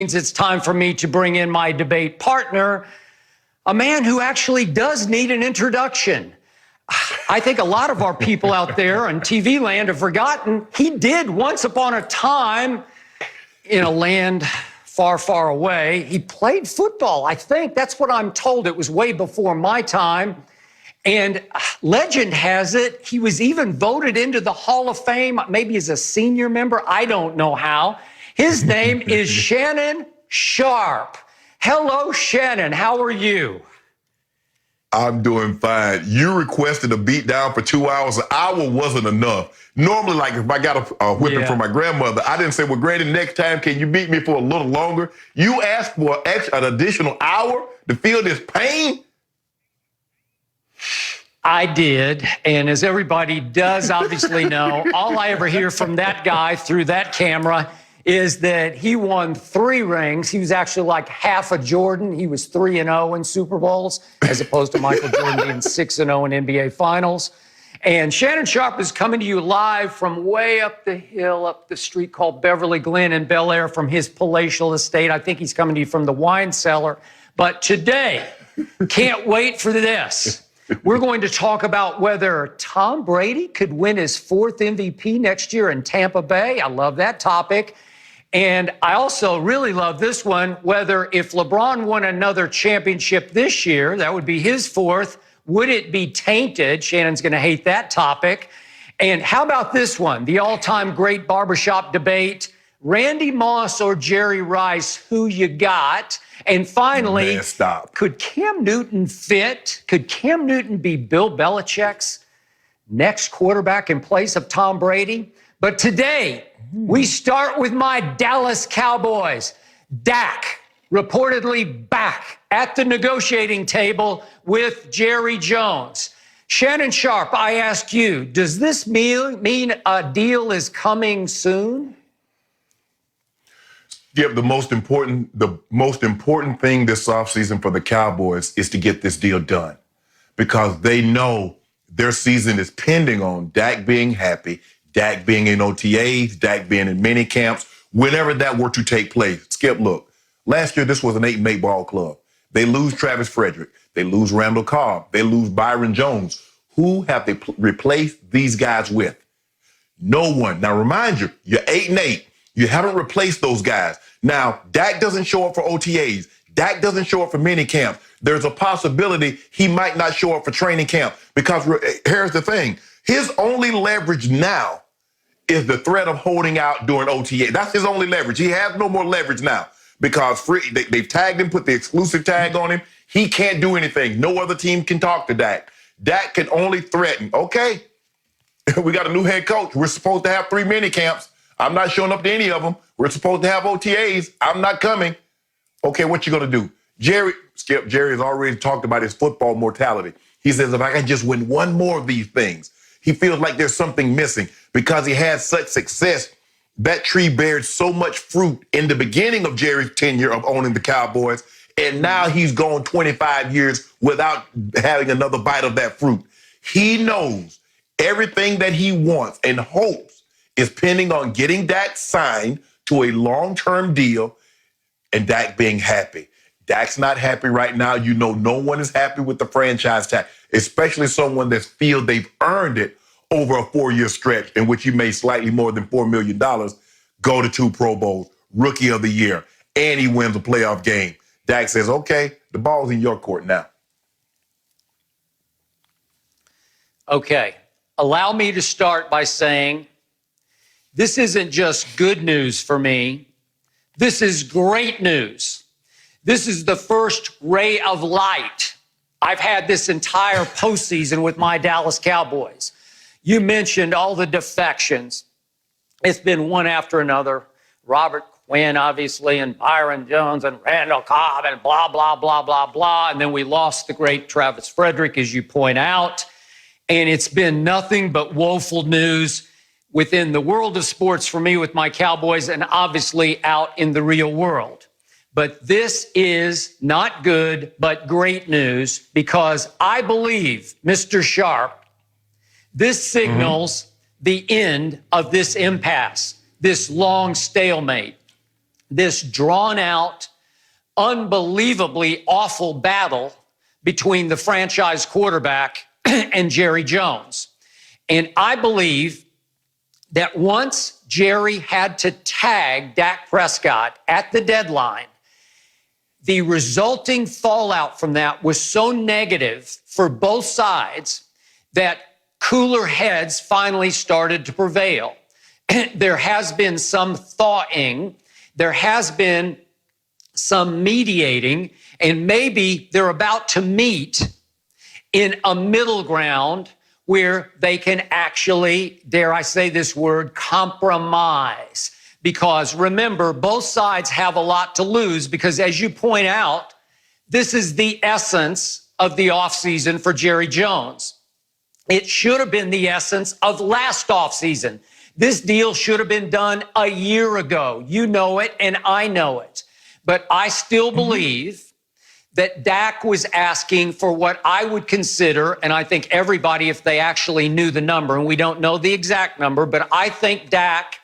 It's time for me to bring in my debate partner, a man who actually does need an introduction. I think a lot of our people out there in TV land have forgotten he did once upon a time in a land far, far away. He played football. I think that's what I'm told. It was way before my time. And legend has it, he was even voted into the Hall of Fame, maybe as a senior member. I don't know how. His name is Shannon Sharpe. Hello, Shannon. How are you? I'm doing fine. You requested a beat down for 2 hours. An hour wasn't enough. Normally, like if I got a whipping from my grandmother, I didn't say, well, Granny, next time, can you beat me for a little longer? You asked for an additional hour to feel this pain? I did, and as everybody does obviously know, all I ever hear from that guy through that camera is that he won 3 rings. He was actually like half a Jordan. He was 3-0 in Super Bowls, as opposed to Michael Jordan being 6-0 in NBA Finals. And Shannon Sharpe is coming to you live from way up the hill, up the street called Beverly Glen in Bel Air, from his palatial estate. I think he's coming to you from the wine cellar. But today, can't wait for this. We're going to talk about whether Tom Brady could win his 4th MVP next year in Tampa Bay. I love that topic. And I also really love this one, whether if LeBron won another championship this year, that would be his 4th, would it be tainted? Shannon's going to hate that topic. And how about this one, the all-time great barbershop debate, Randy Moss or Jerry Rice, who you got? And finally, could Cam Newton fit? Could Cam Newton be Bill Belichick's next quarterback in place of Tom Brady? But today, we start with my Dallas Cowboys. Dak, reportedly back at the negotiating table with Jerry Jones. Shannon Sharpe, I ask you, does this mean a deal is coming soon? Yeah, the most important thing this offseason for the Cowboys is to get this deal done, because they know their season is pending on Dak being happy, Dak being in OTAs, Dak being in mini camps, whenever that were to take place. Skip, look, last year this was an 8-8 ball club. They lose Travis Frederick, they lose Randall Cobb, they lose Byron Jones. Who have they replaced these guys with? No one. Now remind you, you're 8-8. You haven't replaced those guys. Now, Dak doesn't show up for OTAs. Dak doesn't show up for mini camp. There's a possibility he might not show up for training camp, because here's the thing. His only leverage now is the threat of holding out during OTA. That's his only leverage. He has no more leverage now, because they've tagged him, put the exclusive tag on him. He can't do anything. No other team can talk to Dak. Dak can only threaten. Okay, we got a new head coach. We're supposed to have 3 mini camps. I'm not showing up to any of them. We're supposed to have OTAs. I'm not coming. Okay, what you going to do? Jerry has already talked about his football mortality. He says, if I can just win one more of these things, he feels like there's something missing, because he had such success. That tree bared so much fruit in the beginning of Jerry's tenure of owning the Cowboys, and now he's gone 25 years without having another bite of that fruit. He knows everything that he wants and hopes is pending on getting Dak signed to a long-term deal and Dak being happy. Dak's not happy right now. You know, no one is happy with the franchise tag, especially someone that feels they've earned it over a 4-year stretch in which you made slightly more than $4 million, go to 2 Pro Bowls, Rookie of the Year, and he wins a playoff game. Dak says, okay, the ball's in your court now. Okay, allow me to start by saying this isn't just good news for me. This is great news. This is the first ray of light I've had this entire postseason with my Dallas Cowboys. You mentioned all the defections. It's been one after another. Robert Quinn, obviously, and Byron Jones and Randall Cobb and blah, blah, blah, blah, blah. And then we lost the great Travis Frederick, as you point out. And it's been nothing but woeful news within the world of sports for me with my Cowboys, and obviously out in the real world. But this is not good, but great news, because I believe, Mr. Sharpe, this signals the end of this impasse, this long stalemate. this drawn out, unbelievably awful battle between the franchise quarterback and Jerry Jones. And I believe that once Jerry had to tag Dak Prescott at the deadline, the resulting fallout from that was so negative for both sides that cooler heads finally started to prevail. There has been some thawing, there has been some mediating, and maybe they're about to meet in a middle ground where they can actually, dare I say this word, compromise. Because remember, both sides have a lot to lose because, as you point out, this is the essence of the offseason for Jerry Jones. It should have been the essence of last offseason. This deal should have been done a year ago. You know it, and I know it. But I still believe that Dak was asking for what I would consider, and I think everybody, if they actually knew the number, and we don't know the exact number, but I think Dak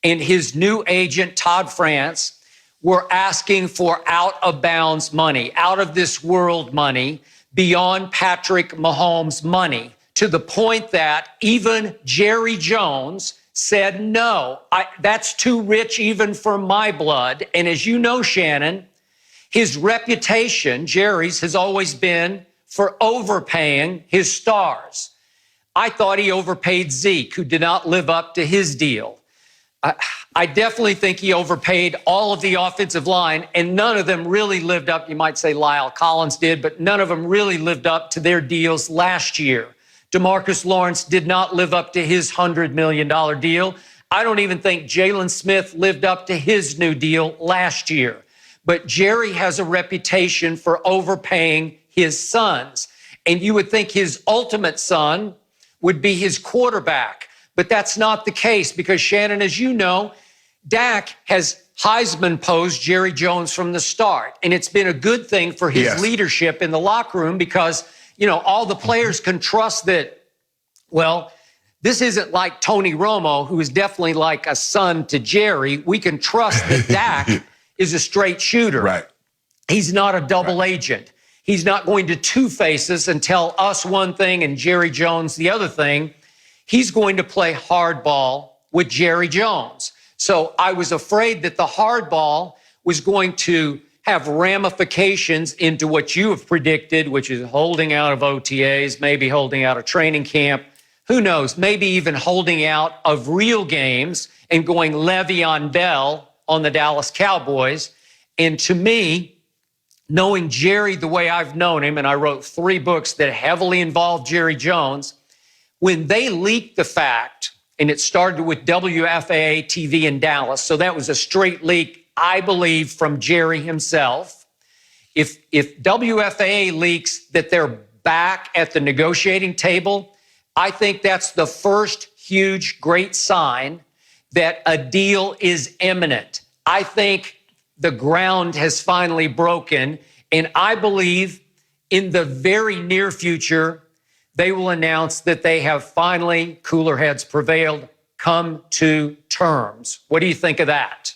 and his new agent, Todd France, were asking for out-of-bounds money, out-of-this-world money, beyond Patrick Mahomes' money, to the point that even Jerry Jones said, no, that's too rich even for my blood. And as you know, Shannon, his reputation, Jerry's, has always been for overpaying his stars. I thought he overpaid Zeke, who did not live up to his deal. I definitely think he overpaid all of the offensive line, and none of them really lived up. You might say Lyle Collins did, but none of them really lived up to their deals last year. DeMarcus Lawrence did not live up to his $100 million deal. I don't even think Jalen Smith lived up to his new deal last year. But Jerry has a reputation for overpaying his sons. And you would think his ultimate son would be his quarterback. But that's not the case because, Shannon, as you know, Dak has Heisman posed Jerry Jones from the start. And it's been a good thing for his leadership in the locker room because, you know, all the players can trust that, well, this isn't like Tony Romo, who is definitely like a son to Jerry. We can trust that Dak is a straight shooter. Right. He's not a double agent. He's not going to two-face us and tell us one thing and Jerry Jones the other thing. He's going to play hardball with Jerry Jones. So I was afraid that the hardball was going to have ramifications into what you have predicted, which is holding out of OTAs, maybe holding out of training camp. Who knows? Maybe even holding out of real games and going Le'Veon Bell on the Dallas Cowboys. And to me, knowing Jerry the way I've known him, and I wrote 3 books that heavily involved Jerry Jones, when they leaked the fact, and it started with WFAA TV in Dallas, so that was a straight leak, I believe, from Jerry himself. If WFAA leaks that they're back at the negotiating table, I think that's the first huge, great sign that a deal is imminent. I think the ground has finally broken, and I believe in the very near future, they will announce that they have finally, cooler heads prevailed, come to terms. What do you think of that?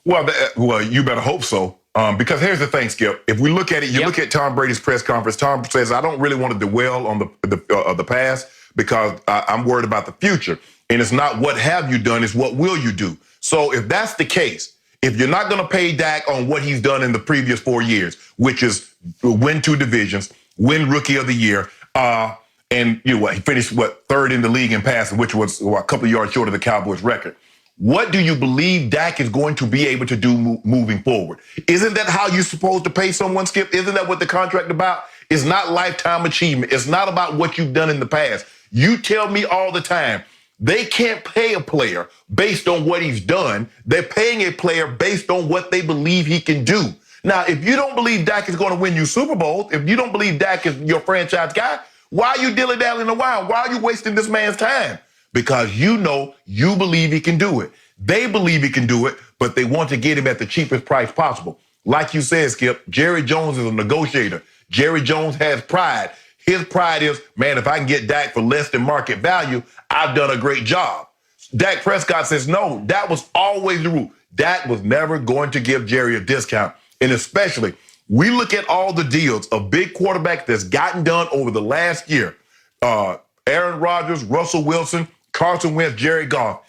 Well, you better hope so. Because here's the thing, Skip. If we look at it, you look at Tom Brady's press conference. Tom says, I don't really want to dwell on the past because I'm worried about the future. And it's not what have you done, it's what will you do. So if that's the case, if you're not going to pay Dak on what he's done in the previous 4 years, which is win 2 divisions, win Rookie of the Year, and you know what, he finished 3rd in the league in passing, which was a couple of yards short of the Cowboys record. What do you believe Dak is going to be able to do moving forward? Isn't that how you're supposed to pay someone, Skip? Isn't that what the contract about? It's not lifetime achievement. It's not about what you've done in the past. You tell me all the time, they can't pay a player based on what he's done. They're paying a player based on what they believe he can do. Now, if you don't believe Dak is going to win you Super Bowls, if you don't believe Dak is your franchise guy, why are you dilly-dallying around? Why are you wasting this man's time? Because you know you believe he can do it. They believe he can do it, but they want to get him at the cheapest price possible. Like you said, Skip, Jerry Jones is a negotiator. Jerry Jones has pride. His pride is, man, if I can get Dak for less than market value, I've done a great job. Dak Prescott says, no, that was always the rule. Dak was never going to give Jerry a discount. And especially, we look at all the deals of big quarterbacks that's gotten done over the last year. Aaron Rodgers, Russell Wilson, Carson Wentz, Jerry Goff.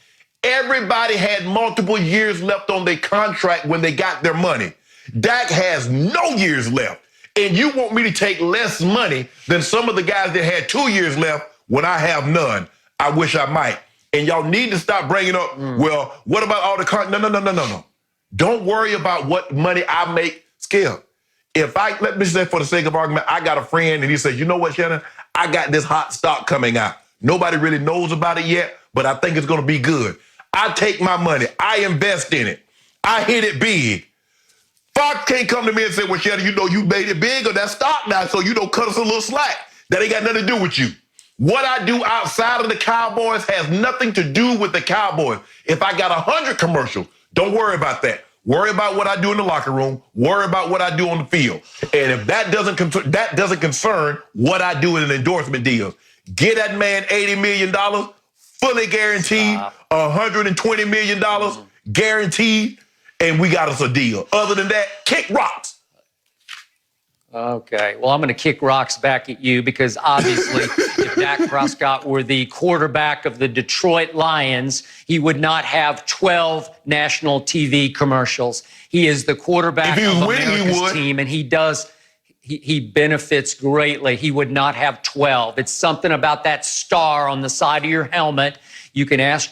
Everybody had multiple years left on their contract when they got their money. Dak has no years left. And you want me to take less money than some of the guys that had 2 years left when I have none. I wish I might. And y'all need to stop bringing up, well, what about all the No. Don't worry about what money I make, Skip. Let me say for the sake of argument, I got a friend and he says, you know what, Shannon? I got this hot stock coming out. Nobody really knows about it yet, but I think it's going to be good. I take my money. I invest in it. I hit it big. Fox can't come to me and say, well, Shannon, you know you made it big on that stock now, so you don't cut us a little slack. That ain't got nothing to do with you. What I do outside of the Cowboys has nothing to do with the Cowboys. If I got 100 commercials, don't worry about that. Worry about what I do in the locker room. Worry about what I do on the field. And if that doesn't concern what I do in an endorsement deal, get that man $80 million, fully guaranteed, $120 million guaranteed, and we got us a deal. Other than that, kick rocks. Okay, well, I'm going to kick rocks back at you because obviously if Dak Prescott were the quarterback of the Detroit Lions, he would not have 12 national TV commercials. He is the quarterback of America's team, and he benefits greatly. He would not have 12. It's something about that star on the side of your helmet. You can ask